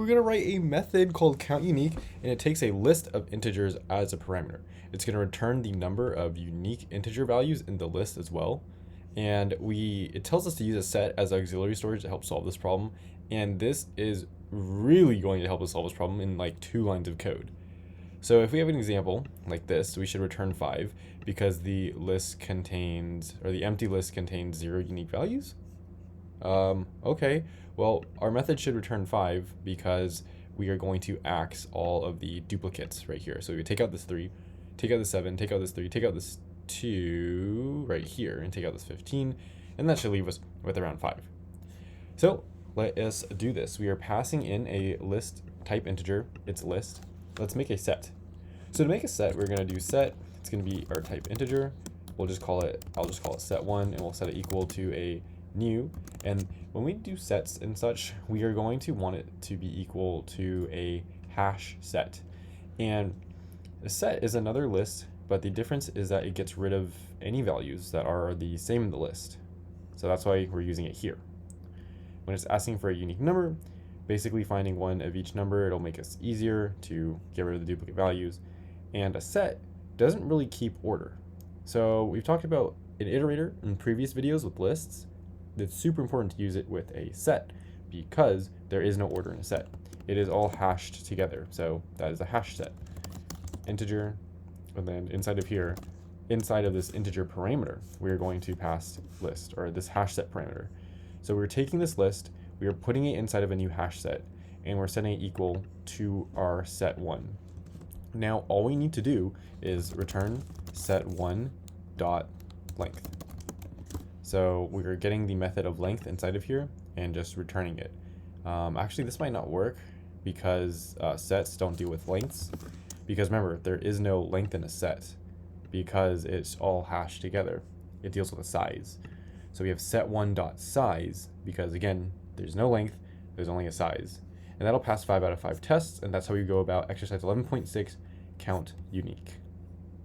We're going to write a method called countUnique, and it takes a list of integers as a parameter. It's going to return the number of unique integer values in the list as well. And it tells us to use a set as auxiliary storage to help solve this problem. And this is really going to help us solve this problem in like 2 lines of code. So if we have an example like this, we should return 5 because the empty list contains 0 unique values. Okay, well, our method should return 5 because we are going to axe all of the duplicates right here. So we take out this 3, take out this 7, take out this 3, take out this 2 right here, and take out this 15, and that should leave us with around 5. So let us do this. We are passing in a list type integer, it's list. Let's make a set. So to make a set, we're going to do set, it's going to be our type integer. I'll just call it set1, and we'll set it equal to a new. And when we do sets and such, we are going to want it to be equal to a hash set. And a set is another list, but the difference is that it gets rid of any values that are the same in the list. So that's why we're using it here. When it's asking for a unique number, basically finding one of each number, it'll make us easier to get rid of the duplicate values. And a set doesn't really keep order. So we've talked about an iterator in previous videos with lists. It's super important to use it with a set because there is no order in a set. It is all hashed together. So that is a hash set. Integer, and then inside of this integer parameter, we are going to pass list, or this hash set parameter. So we're taking this list, we are putting it inside of a new hash set, and we're setting it equal to our set1. Now all we need to do is return set1 dot length. So we're getting the method of length inside of here and just returning it. Actually, this might not work because sets don't deal with lengths. Because remember, there is no length in a set because it's all hashed together. It deals with a size. So we have set1 dot size because again, there's no length, there's only a size. And that'll pass 5 out of 5 tests, and that's how we go about exercise 11.6 count unique.